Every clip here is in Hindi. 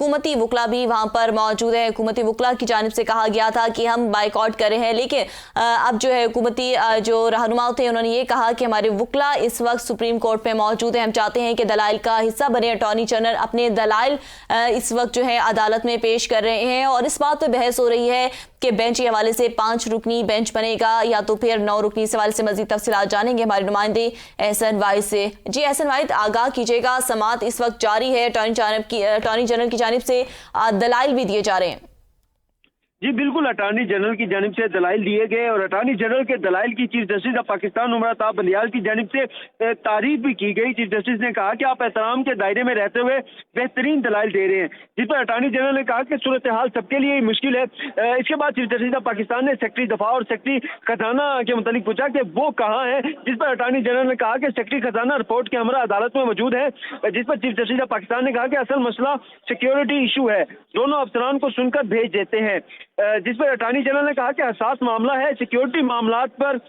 हुकूमती वकला भी वहां पर मौजूद है। हुकूमती वकला की जानिब से कहा गया था कि हम बाइकआउट कर रहे हैं, लेकिन अब जो है हुकूमती जो रहनुमा थे उन्होंने ये कहा कि हमारे वकला इस वक्त सुप्रीम कोर्ट में मौजूद है, हम चाहते हैं कि दलाइल का हिस्सा बने। अटॉर्नी जनरल अपने दलाइल इस वक्त जो है अदालत में पेश कर रहे हैं और इस बात पर बहस हो रही है कि बेंच के हवाले से 5 रुकनी बेंच बनेगा या तो फिर 9 रुकनी। इस हवाले से मजीद तफसीलात जानेंगे हमारे नुमाइंदे एहसन वाहिद से। जी एहसन वाहिद, आगाह कीजिएगा, समाअत इस वक्त जारी है, अटॉर्नी जनरल की जानिब से दलाइल भी दिए जा रहे हैं। जी बिल्कुल, अटॉर्नी जनरल की जानिब से दलाइल दिए गए और अटॉर्नी जनरल के दलाइल की chief justice of Pakistan Umar Ata Bandial की जानिब से तारीफ भी की गई। चीफ जस्टिस ने कहा कि आप एहतराम के दायरे में रहते हुए बेहतरीन दलाइल दे रहे हैं, जिस पर अटॉर्नी जनरल ने कहा कि सूरत हाल सबके लिए मुश्किल है। इसके बाद चीफ जस्टिस ऑफ पाकिस्तान ने सेक्रेटरी दफा और सेक्रेटरी खजाना के मुतालिक पूछा कि वो कहाँ है, जिस पर अटॉर्नी जनरल ने कहा कि सेक्रेटरी खजाना रिपोर्ट के हमरा अदालत में मौजूद है, जिस पर चीफ जस्टिस ऑफ पाकिस्तान ने कहा कि असल मसला सिक्योरिटी इशू है, दोनों अफसरान को सुनकर भेज देते हैं। जिस पर अटॉर्नी जनरल ने कहा कि हसास मामला है, सिक्योरिटी मामलात पर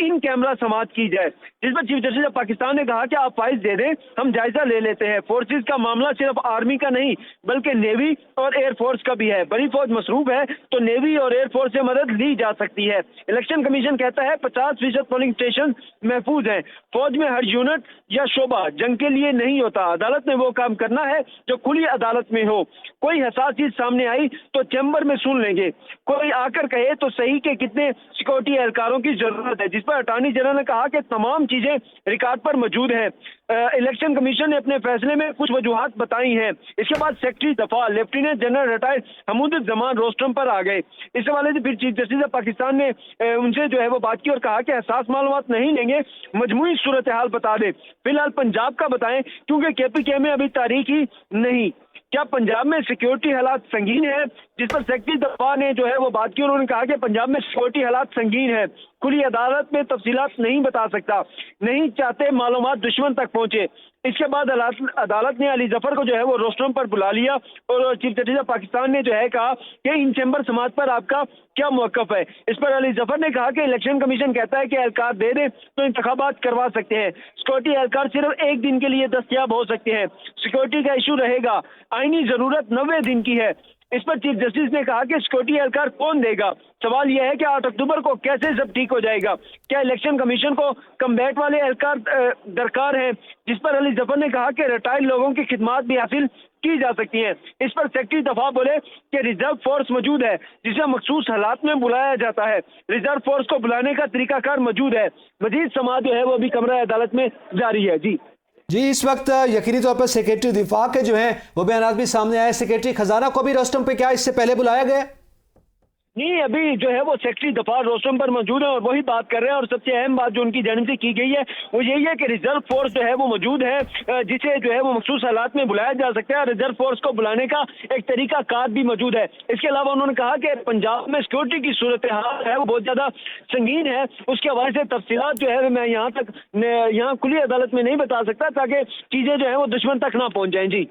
इन कैमरा समाअत की जाए, जिस पर चीफ जस्टिस ऑफ पाकिस्तान ने कहा कि आप फाइल्स दे दें, हम जायजा ले लेते हैं। फोर्सेस का मामला सिर्फ आर्मी का नहीं बल्कि नेवी और एयरफोर्स का भी है। बड़ी फौज मसरूफ है तो नेवी और एयरफोर्स से मदद ली जा सकती है। इलेक्शन कमीशन कहता है 50% पोलिंग स्टेशन महफूज हैं। फौज में हर यूनिट या शोबा जंग के लिए नहीं होता। अदालत ने वो काम करना है जो खुली अदालत में हो। कोई हसास चीज सामने आई तो चैम्बर में सुन लेंगे, कोई आकर कहे तो सही के कितने सिक्योरिटी एहलकारों की जरूरत है, जिस पर अटॉर्नी जनरल ने कहा कि तमाम चीजें रिकॉर्ड पर मौजूद हैं। इलेक्शन कमीशन ने अपने फैसले में कुछ वजूहात बताई हैं। इसके बाद सेक्रेटरी दफा लेफ्टिनेंट जनरल रिटायर्ड हमूदुज्जमान रोस्टम पर आ गए। इस हवाले से फिर चीफ जस्टिस ऑफ पाकिस्तान ने उनसे जो है वो बात की और कहा कि हसास मालूमात नहीं लेंगे, मजमूई सूरत हाल बता दें। फिलहाल पंजाब का बताएं क्योंकि KPK में अभी तारीख ही नहीं। क्या पंजाब में सिक्योरिटी हालात संगीन है, जिस पर सेक्रेटरी दफा ने जो है वो बात की। उन्होंने कहा कि पंजाब में सिक्योरिटी हालात संगीन है, खुली अदालत में तफसीलात नहीं बता सकता, नहीं चाहते मालूमात दुश्मन तक पहुंचे। इसके बाद अदालत ने अली जफर को जो है वो रोस्टरम पर बुला लिया और चीफ जस्टिस ऑफ पाकिस्तान ने जो है कहा कि इन चैम्बर समाअत पर आपका क्या मौकफ है। इस पर अली जफर ने कहा कि इलेक्शन कमीशन कहता है कि एहलकार दे दे तो इंतखाबात करवा सकते हैं। सिक्योरिटी एहलकार सिर्फ 1 दिन के लिए दस्तयाब हो सकते हैं। सिक्योरिटी का इशू रहेगा, आईनी जरूरत 90 दिन की है। इस पर चीफ जस्टिस ने कहा कि सिक्योरिटी एहलकार कौन देगा। सवाल यह है कि 8 अक्टूबर को कैसे सब ठीक हो जाएगा। क्या इलेक्शन कमीशन को कम्बैट वाले एहलकार दरकार है, जिस पर अली जफर ने कहा कि रिटायर्ड लोगों की खिदमात भी हासिल की जा सकती हैं। इस पर सेक्रेटरी दफा बोले कि रिजर्व फोर्स मौजूद है जिसे मखसूस हालात में बुलाया जाता है। रिजर्व फोर्स को बुलाने का तरीकाकार मौजूद है। मजीद समाअत जो है वो अभी कमरा अदालत में जारी है। जी इस वक्त यकीनी तौर पर सेक्रेटरी दिफा के जो हैं वो बयान भी सामने आए। सेक्रेटरी खजाना को भी रोस्टम पे क्या इससे पहले बुलाया गया? नहीं, अभी जो है वो सेक्रेटरी दफा रोस्टम पर मौजूद है और वही बात कर रहे हैं। और सबसे अहम बात जो उनकी जानिब से की गई है वो यही है कि रिजर्व फोर्स जो है वो मौजूद है, जिसे जो है वो मखसूस हालात में बुलाया जा सकता है। रिजर्व फोर्स को बुलाने का एक तरीका कार भी मौजूद है। इसके अलावा उन्होंने कहा कि पंजाब में सिक्योरिटी की सूरत हाल है वो बहुत ज्यादा संगीन है। उसके हवाले से तफसीलात जो है मैं यहाँ खुली अदालत में नहीं बता सकता ताकि चीजें जो है वो दुश्मन तक ना पहुंच जाए।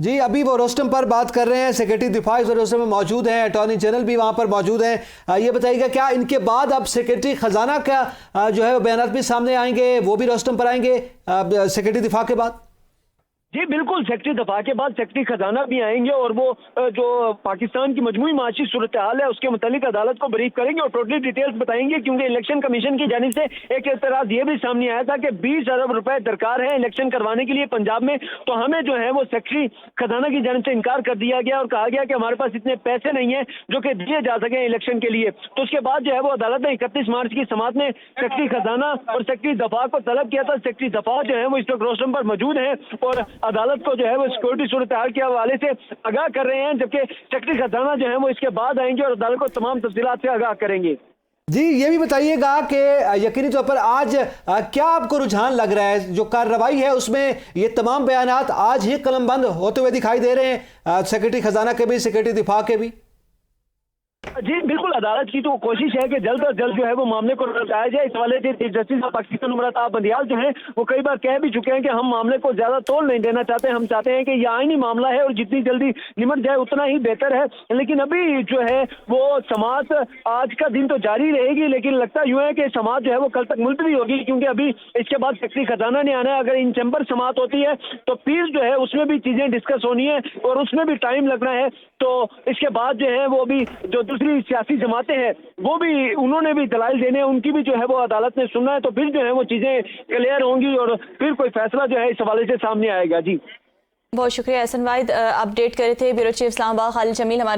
जी अभी वो रोस्टम पर बात कर रहे हैं, सेक्रेटरी दिफा इस रोस्टम में मौजूद हैं, अटॉर्नी जनरल भी वहां पर मौजूद हैं। ये बताइएगा क्या इनके बाद अब सेक्रेटरी खजाना का जो है वो बयान भी सामने आएंगे, वो भी रोस्टम पर आएंगे सेक्रेटरी दिफा के बाद? जी बिल्कुल, सेक्रेटरी दफा के बाद सेक्रेटरी खजाना भी आएंगे और वो जो पाकिस्तान की मजमूई माशी सूरत हाल है उसके मुतालिक अदालत को ब्रीफ करेंगे और टोटली डिटेल्स बताएंगे। क्योंकि इलेक्शन कमीशन की जानिब से एक एतराज ये भी सामने आया था कि 20 अरब रुपए दरकार है इलेक्शन करवाने के लिए पंजाब में, तो हमें जो है वो सेक्रेटरी खजाना की जानिब से इनकार कर दिया गया और कहा गया कि हमारे पास इतने पैसे नहीं है जो कि दिए जा सके इलेक्शन के लिए। तो उसके बाद जो है वो अदालत ने 31 मार्च की समाअत में सेक्रेटरी खजाना और सेक्रेटरी दफा को तलब किया था। सेक्रेटरी दफा जो है वो इस वक्त रोस्टम पर मौजूद है और अदालत को जो है वो सिक्योरिटी सूरत हाल के हवाले से आगाह कर रहे हैं, जबकि सेक्रेटरी खजाना जो है वो इसके बाद आएंगे और अदालत को तमाम तफसीलात से आगाह करेंगे। जी ये भी बताइएगा कि यकीनी तौर पर आज क्या आपको रुझान लग रहा है, जो कार्रवाई है उसमें ये तमाम बयानात आज ही कलमबंद होते हुए दिखाई दे रहे हैं, सेक्रेटरी खजाना के भी, सेक्रेटरी दिफा के भी? जी बिल्कुल, अदालत की तो कोशिश है कि जल्द से जल्द जो है वो मामले को सुलझाया जाए। इस हवाले से chief justice of Pakistan Umar Ata Bandial जो है वो कई बार कह भी चुके हैं कि हम मामले को ज्यादा तोल नहीं देना चाहते, हम चाहते हैं कि यह आईनी मामला है और जितनी जल्दी निमट जाए उतना ही बेहतर है। लेकिन अभी जो है वो समाअत आज का दिन तो जारी रहेगी, लेकिन लगता यूं है कि समाअत जो है वो कल तक मुलतवी होगी, क्योंकि अभी इसके बाद सेक्रेटरी खजाना ने आना है। अगर इन चैम्बर समाअत होती है तो फिर जो है उसमें भी चीजें डिस्कस होनी है और उसमें भी टाइम लगना है। तो इसके बाद जो है वो भी जो दूसरी सियासी जमातें हैं वो भी, उन्होंने भी दलाइल देने हैं, उनकी भी जो है वो अदालत ने सुनना है। तो फिर जो है वो चीजें क्लियर होंगी और फिर कोई फैसला जो है इस हवाले से सामने आएगा। जी बहुत शुक्रिया एहसन वाहिद, अपडेट करे थे ब्यूरो चीफ इस्लामाबाद खालिद जमील हमारे